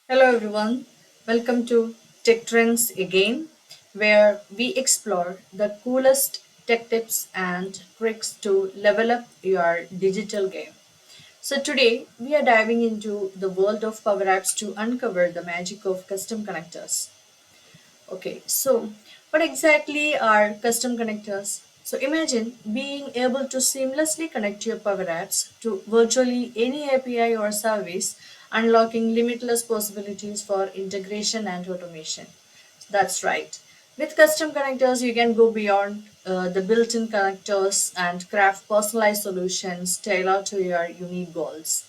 Hello everyone, welcome to Tech Trends again, where we explore the coolest tech tips and tricks to level up your digital game. So today we are diving into the world of Power Apps to uncover the magic of custom connectors. Okay, so what exactly are custom connectors? So imagine being able to seamlessly connect your Power Apps to virtually any API or service, unlocking limitless possibilities for integration and automation. That's right. With custom connectors, you can go beyond the built-in connectors and craft personalized solutions tailored to your unique goals.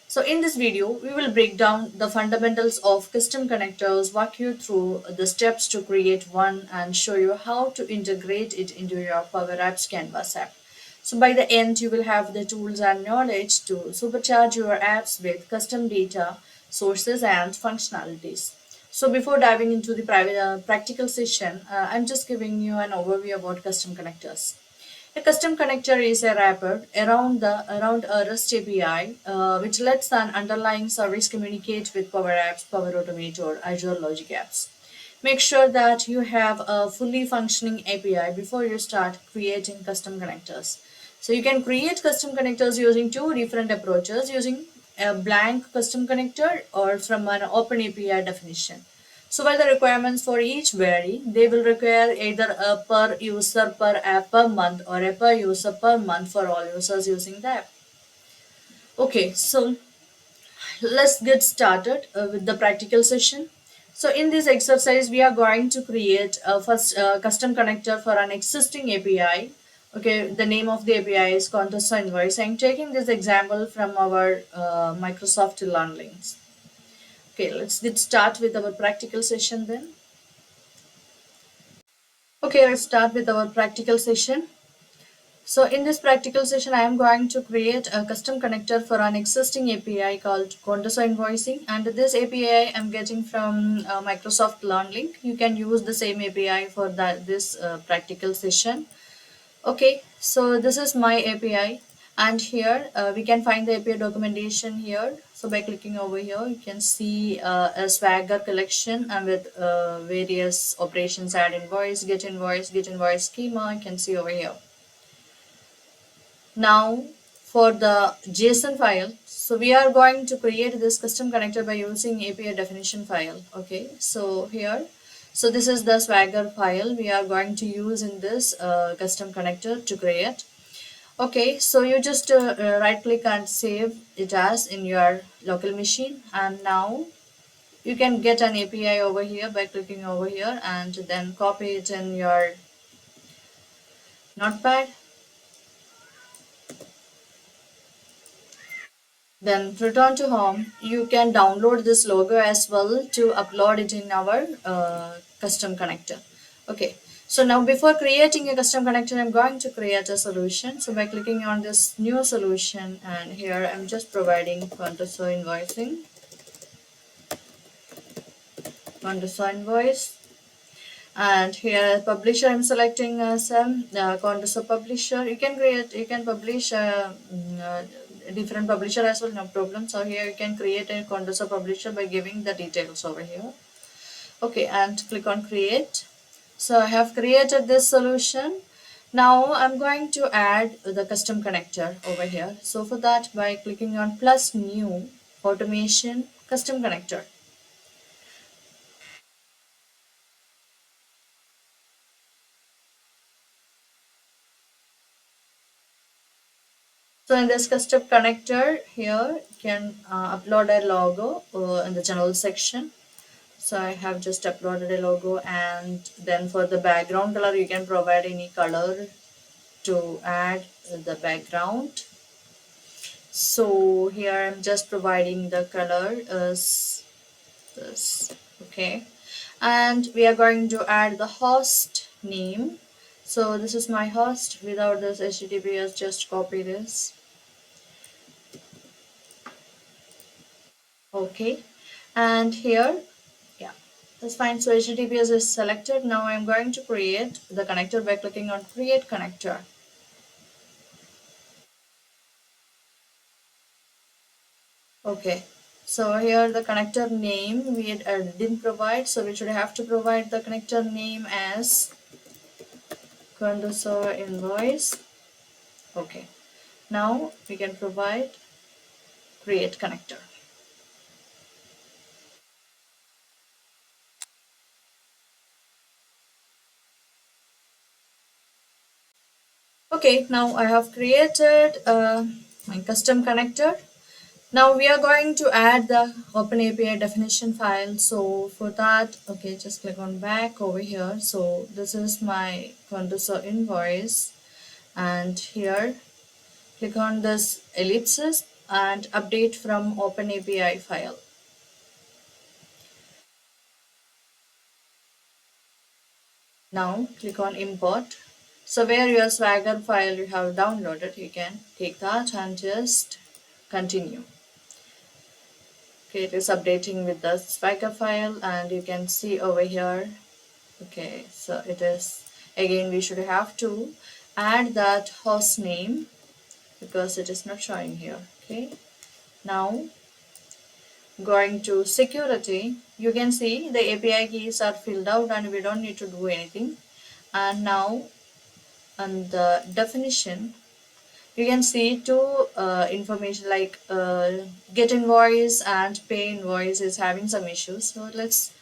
So in this video, we will break down the fundamentals of custom connectors, walk you through the steps to create one, and show you how to integrate it into your Power Apps Canvas app. So by the end, you will have the tools and knowledge to supercharge your apps with custom data, sources, and functionalities. So before diving into the practical session, I'm just giving you an overview about custom connectors. A custom connector is a wrapper around a REST API, which lets an underlying service communicate with Power Apps, Power Automate, or Azure Logic Apps. Make sure that you have a fully functioning API before you start creating custom connectors. So you can create custom connectors using two different approaches, using a blank custom connector or from an open API definition. So while the requirements for each vary, they will require either a per user per app per month or a per user per month for all users using the app. Okay, so let's get started with the practical session. So in this exercise, we are going to create a first custom connector for an existing API. Okay, the name of the API is Contest Invoice. I'm taking this example from our Microsoft Learn links. Okay, let's get start with our practical session then. Okay, let's start with our practical session. So in this practical session, I am going to create a custom connector for an existing API called Contoso Invoicing. And this API I'm getting from Microsoft Learn Link. You can use the same API for this practical session. Okay, so this is my API. And here we can find the API documentation here. So by clicking over here, you can see a Swagger collection and with various operations: add invoice, get invoice schema. You can see over here. Now for the JSON file, so we are going to create this custom connector by using API definition file. Okay, so here, so this is the Swagger file we are going to use in this custom connector to create. Okay, so you just right click and save it as in your local machine, and now you can get an API over here by clicking over here and then copy it in your notepad. Then return to home. You can download this logo as well to upload it in our custom connector. Okay, so now before creating a custom connector, I'm going to create a solution. So by clicking on this new solution, and here I'm just providing Contoso invoicing, Contoso invoice. And here as publisher, I'm selecting some Contoso publisher. You can publish different publisher as well, no problem. So here you can create a Contoso publisher by giving the details over here. Okay, and click on create. So I have created this solution. Now I'm going to add the custom connector over here. So for that, by clicking on plus new automation custom connector. So in this custom connector here, you can upload a logo in the general section. So I have just uploaded a logo, and then for the background color, you can provide any color to add the background. So here I'm just providing the color as this. Okay, and we are going to add the host name. So this is my host. Without this HTTPS, just copy this. Okay, and here, yeah, that's fine. So HTTPS is selected. Now I'm going to create the connector by clicking on create connector. Okay, So here the connector name we didn't provide, so we should have to provide the connector name as conducer invoice. Okay, now we can provide create connector. Okay, now I have created my custom connector. Now we are going to add the OpenAPI definition file. So for that, okay, just click on back over here. So this is my conducer invoice, and here click on this ellipsis and update from OpenAPI file. Now click on import. So where your Swagger file you have downloaded, you can take that and just continue. Okay, it is updating with the Swagger file, and you can see over here. Okay, so it is, again we should have to add that host name because it is not showing here. Okay, now going to security, you can see the API keys are filled out and we don't need to do anything. And now on the definition, you can see two information like get invoice and pay invoice is having some issues. So let's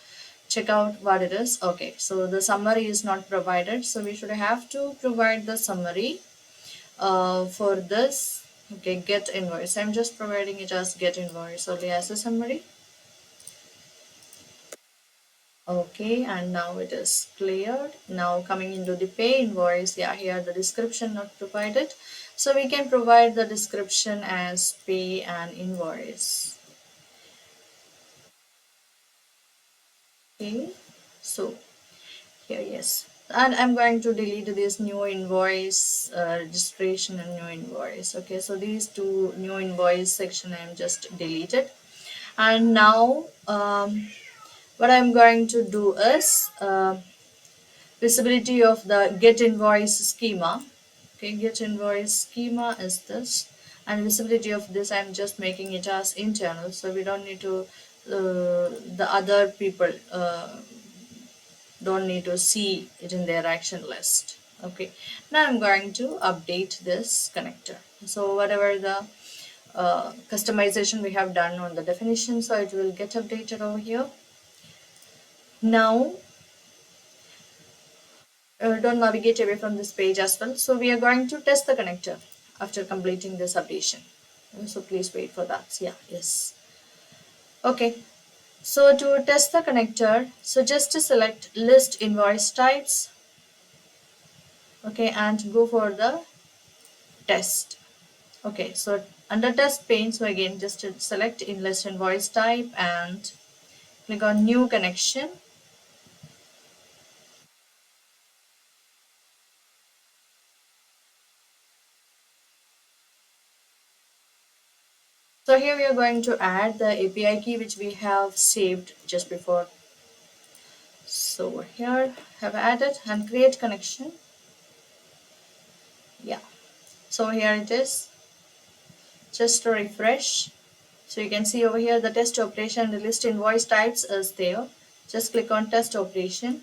check out what it is. Okay, so the summary is not provided, so we should have to provide the summary for this. Okay, get invoice, I'm just providing it as get invoice only as a summary. Okay, and now it is cleared. Now coming into the pay invoice, yeah, here the description not provided, so we can provide the description as pay and invoice. Okay, so here, yes, and I'm going to delete this new invoice registration and new invoice. Okay, so these two new invoice section I'm just deleted. And now what I'm going to do is visibility of the get invoice schema. Okay, get invoice schema is this, and visibility of this I'm just making it as internal, so we don't need to the other people don't need to see it in their action list. Okay, now I'm going to update this connector. So whatever the customization we have done on the definition, so it will get updated over here. Now don't navigate away from this page as well. So we are going to test the connector after completing this updation. So please wait for that. Yeah, yes. Okay. So to test the connector, so just to select list invoice types. Okay, and go for the test. Okay, so under test pane, so again just to select in list invoice type and click on new connection. So here we are going to add the API key which we have saved just before. So here have added and create connection. Yeah, so here it is. Just to refresh, so you can see over here the test operation, the list invoice types is there. Just click on test operation.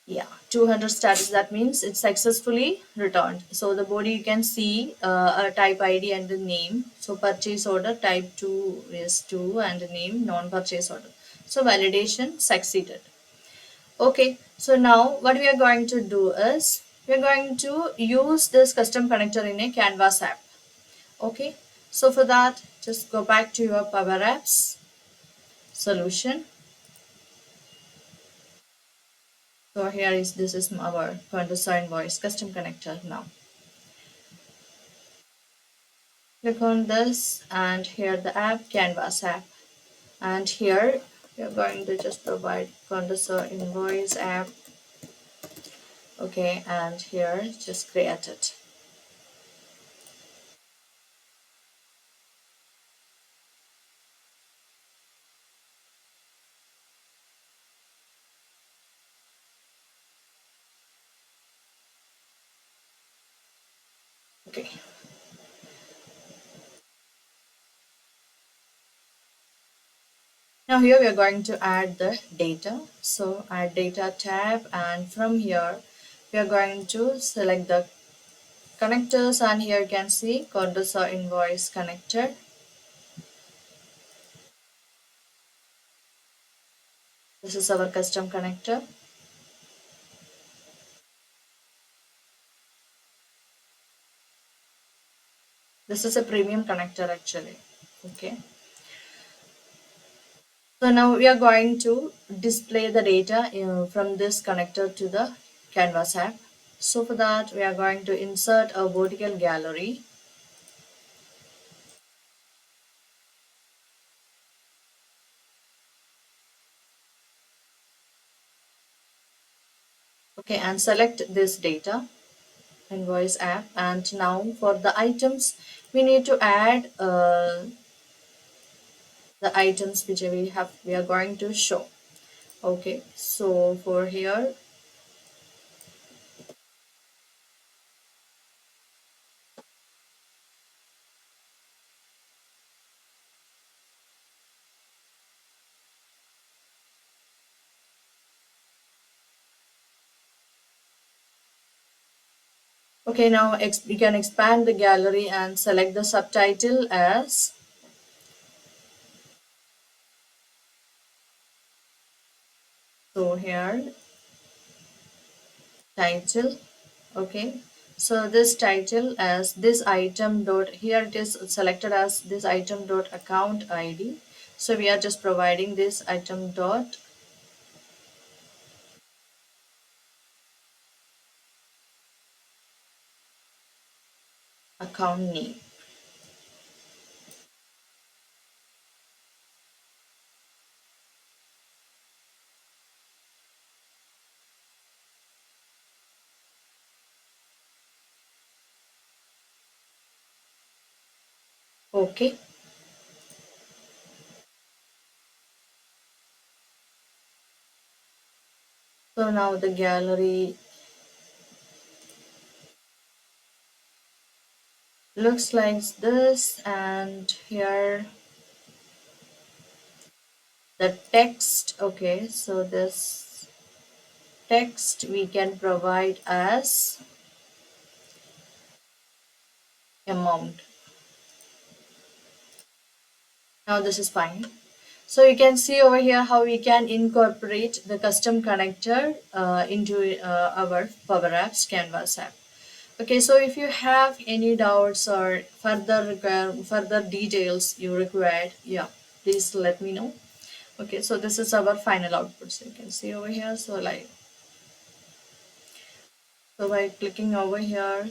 Yeah, 200 status, that means it's successfully returned. So the body you can see a type ID and the name. So purchase order type 2 is 2 and the name non-purchase order. So validation succeeded. Okay, so now what we are going to do is we are going to use this custom connector in a Canvas app. Okay, so for that just go back to your PowerApps solution. So here is, this is our conducer invoice custom connector. Now click on this and here the app, Canvas app, and here we are going to just provide conducer invoice app. Okay, and here just create it. Okay, Now here we are going to add the data. So add data tab, and from here we are going to select the connectors, and here you can see Condosa invoice connector. This is our custom connector. This is a premium connector actually. Okay. So now we are going to display the data from this connector to the Canvas app. So for that we are going to insert a vertical gallery. Okay, and select this data invoice app, and now for the items we need to add the items which we are going to show. Okay, so for here, okay, now you can expand the gallery and select the subtitle as, so here title. Okay, so this title as this item dot, here it is selected as this item dot account ID. So we are just providing this item dot account name. Okay, so now the gallery looks like this, and here the text. Okay, so this text we can provide as amount. Now this is fine. So you can see over here how we can incorporate the custom connector into our PowerApps Canvas app. Okay, so if you have any doubts or further details you required, yeah, please let me know. Okay, so this is our final output. So you can see over here. So by clicking over here,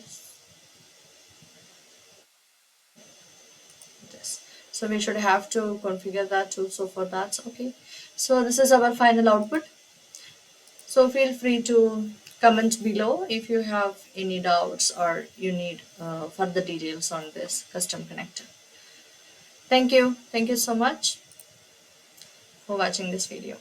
this. So we should have to configure that too. So for that, okay. So this is our final output. So feel free to comment below if you have any doubts or you need further details on this custom connector. Thank you. Thank you so much for watching this video.